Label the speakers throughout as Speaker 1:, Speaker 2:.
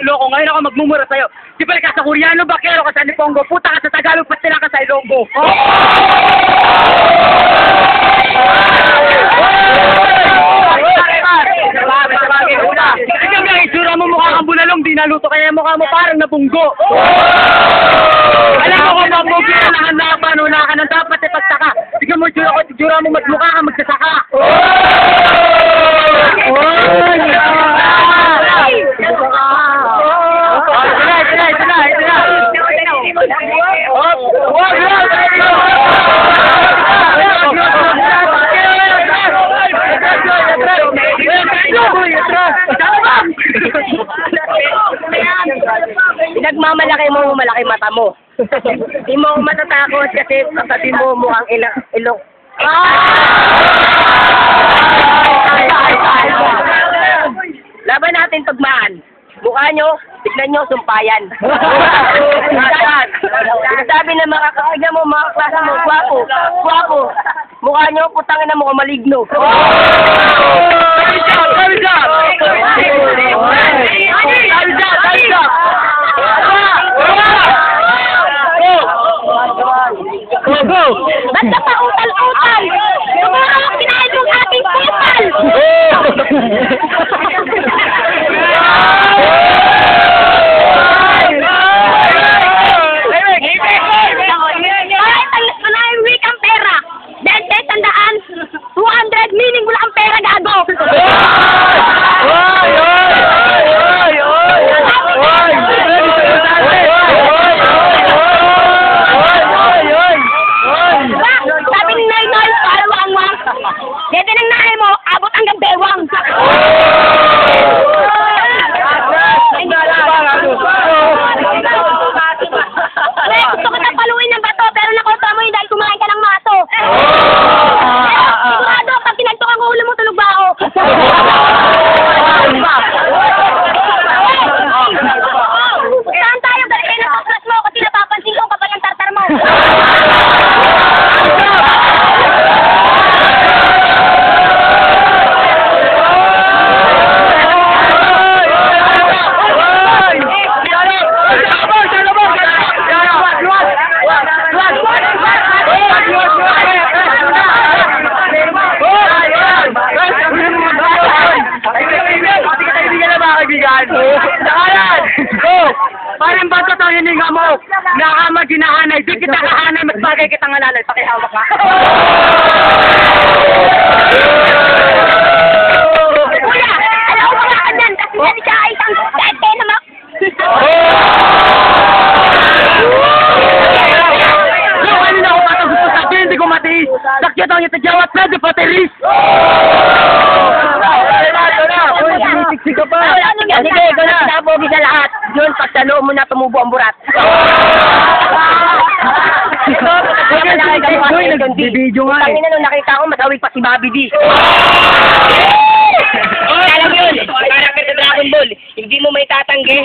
Speaker 1: loko. Ngayon ako magmumura sa'yo. Di ba ka sa Koreano, Bakero ka sa Nipongo, puta ka sa Tagalog, pastila ka sa Ilonggo. Ikaw nga, itsura mo mukha kang bulalong, di naluto kaya mukha mo parang nabunggo. Alam mo kung mabugi ka ng hanapan, wala ka ng dapat ipagtaka. Ikaw mo, itsura mo magmukha ka magsasaka.
Speaker 2: Pinagmamalaki mo, malaki mata mo. Hindi mo ako matatakot kasi kasabi mo mukhang ilok. Laban natin tugmaan. Mukha nyo, tignan nyo, sumpayan. Sinasabi na mga kakagya mo, mga klase mo, gwapo, gwapo. Mukha nyo, putangin na mo, maligno. Ba't ka pa utal-utal? Siguro kinain mong ating putal! Ay, week ang pera! Dahil tandaan, 200 meaning wala ang pera, gago! Sabi ni Noy, parawang-wang. Dito ng nahay mo, abot hanggang bewang. Gusto ko na paluin ng bato, pero nakuha mo yun dahil kumain ka ng maso. Sigurado, pag tinagtok ang ulo mo, tulog ba ako? Saan tayo? Dali kayo ng toothbrush mo kasi napapansin ko kapag ang tartar mo.
Speaker 1: Parang bato to hininga mo. Nakamaginahanay. Di kita kahanay. Mas bagay kitang alalay. Pakihawak ka.
Speaker 2: Kuya, alam ko mga ka dyan. Kasi yan siya ay isang dete naman.
Speaker 1: Ano na ako bata gusto sabihin. Hindi ko matiis. Sakya daw yung tadyawat. Pwede patiris. Sinisiksi ka pa.
Speaker 2: Sige, ikaw na pinapogi sa lahat. Yun, pag sa loob mo na tumubo ang burat.
Speaker 1: Bibidyo nga eh.
Speaker 2: Tangina nung nakita ko, masawig pa si Bobby D. Alam yun, parang ka sa Dragon Ball. Hindi mo may tatanggi.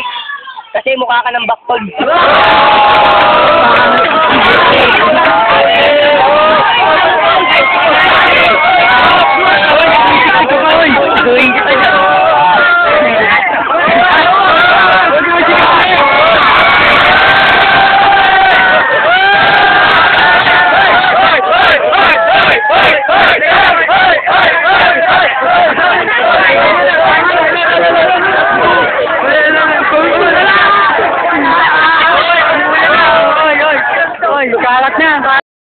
Speaker 2: Kasi mukha ka ng baktol.
Speaker 1: Kalat na.